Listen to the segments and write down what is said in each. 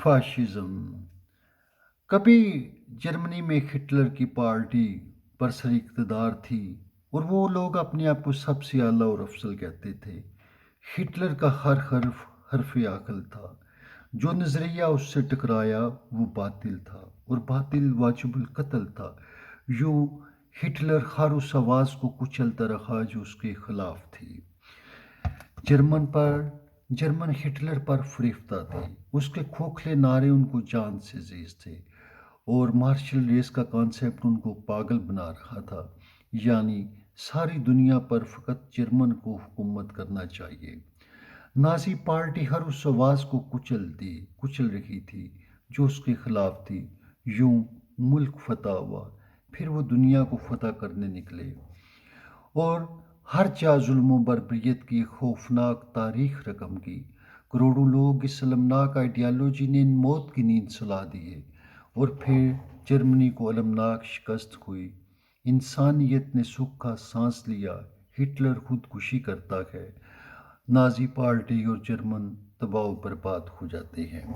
Fascism کبھی جرمنی میں Hitler کی پارٹی برسر اقتدار تھی اور وہ لوگ اپنے آپ کو سب سے اعلیٰ اور افضل کہتے تھے۔ ہٹلر کا ہر حرف حرف عقل تھا۔ جو نظریہ اس سے ٹکرایا وہ باطل تھا اور باطل واجب القتل تھا۔ یوں ہٹلر ہر اس آواز کو کچلتا رہا جو اس کے خلاف تھی۔ جرمن ہٹلر پر فریفتہ تھے۔ اس کے کھوکھلے نعرے ان کو جان سے عزیز تھے اور مارشل ریس کا کانسیپٹ ان کو پاگل بنا رہا تھا، یعنی ساری دنیا پر فقط جرمن کو حکومت کرنا چاہیے۔ نازی پارٹی ہر اس آواز کو کچل رہی تھی جو اس کے خلاف تھی۔ یوں ملک فتح ہوا، پھر وہ دنیا کو فتح کرنے نکلے اور ہر جا ظلم و بربریت کی خوفناک تاریخ رقم کی۔ کروڑوں لوگ اس المناک آئیڈیالوجی نے موت کی نیند سلا دیے اور پھر جرمنی کو المناک شکست ہوئی۔ انسانیت نے سکھ کا سانس لیا۔ ہٹلر خودکشی کرتا ہے، نازی پارٹی اور جرمن تباہ و برباد ہو جاتے ہیں۔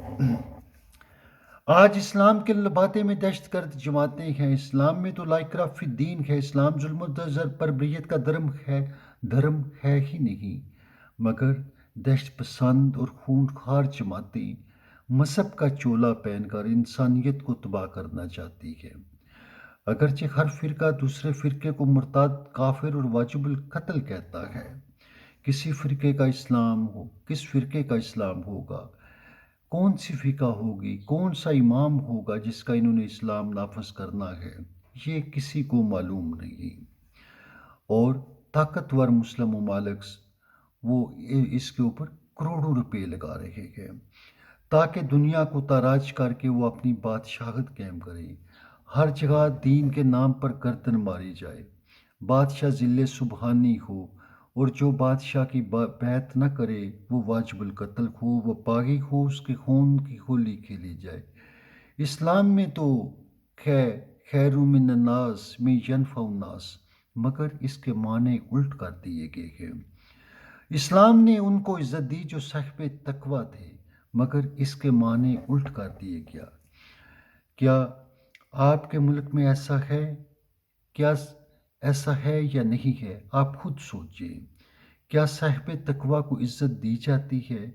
آج اسلام کے لبادے میں دہشت گرد جماعتیں ہیں۔ اسلام میں تو لا اکراہ فی الدین ہے۔ اسلام ظلم و بربریت کا دھرم ہے ہی نہیں، مگر دہشت پسند اور خونخوار جماعتیں مذہب کا چولا پہن کر انسانیت کو تباہ کرنا چاہتی ہے۔ اگرچہ ہر فرقہ دوسرے فرقے کو مرتد، کافر اور واجب القتل کہتا ہے، کس فرقے کا اسلام ہوگا؟ کون سی فقہ ہوگی؟ کون سا امام ہوگا جس کا انہوں نے اسلام نافذ کرنا ہے؟ یہ کسی کو معلوم نہیں۔ اور طاقتور مسلم ممالک وہ اس کے اوپر کروڑوں روپے لگا رہے ہیں تاکہ دنیا کو تاراج کر کے وہ اپنی بادشاہت قائم کریں۔ ہر جگہ دین کے نام پر گردن ماری جائے، بادشاہ ذل سبحانی ہو، اور جو بادشاہ کی بیعت نہ کرے وہ واجب القتل ہو، وہ باغی ہو، اس کے خون کی ہولی کھیلی جائے۔ اسلام میں تو خیر من الناس من ینفع الناس، مگر اس کے معنی الٹ کر دیے گئے ہیں۔ اسلام نے ان کو عزت دی جو صاحب تقویٰ تھے، مگر اس کے معنی الٹ کر دیے گیا۔ کیا آپ کے ملک میں ایسا ہے؟ کیا ایسا ہے یا نہیں ہے؟ آپ خود سوچیں۔ کیا صاحب تقویٰ کو عزت دی جاتی ہے؟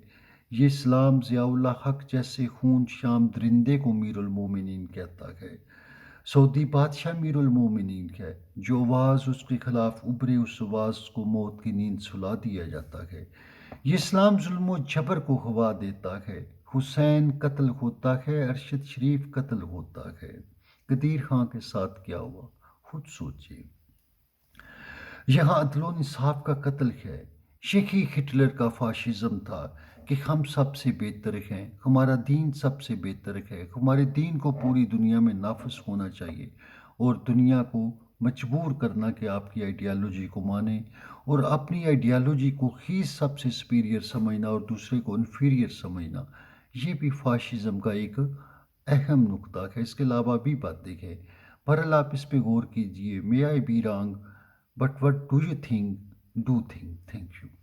یہ اسلام ضیاء اللہ حق جیسے خون شام درندے کو امیر المومنین کہتا ہے۔ سعودی بادشاہ امیر المومنین ہے۔ جو آواز اس کے خلاف ابھرے اس آواز کو موت کی نیند سلا دیا جاتا ہے۔ یہ اسلام ظلم و جبر کو ہوا دیتا ہے۔ حسین قتل ہوتا ہے، ارشد شریف قتل ہوتا ہے، قدیر خان کے ساتھ کیا ہوا خود سوچئے۔ یہاں عدل و انصاف کا قتل ہے۔ یہی ہٹلر کا فاشزم تھا کہ ہم سب سے بہتر ہیں، ہمارا دین سب سے بہتر ہے، ہمارے دین کو پوری دنیا میں نافذ ہونا چاہیے اور دنیا کو مجبور کرنا کہ آپ کی آئیڈیالوجی کو مانیں اور اپنی آئیڈیالوجی کو ہی سب سے سپیریئر سمجھنا اور دوسرے کو انفیریئر سمجھنا، یہ بھی فاشزم کا ایک اہم نقطہ ہے۔ اس کے علاوہ بھی باتیں ہیں، بہرحال آپ اس پہ غور کیجئے۔ May I be wrong, but what do you think? Do think. Thank you.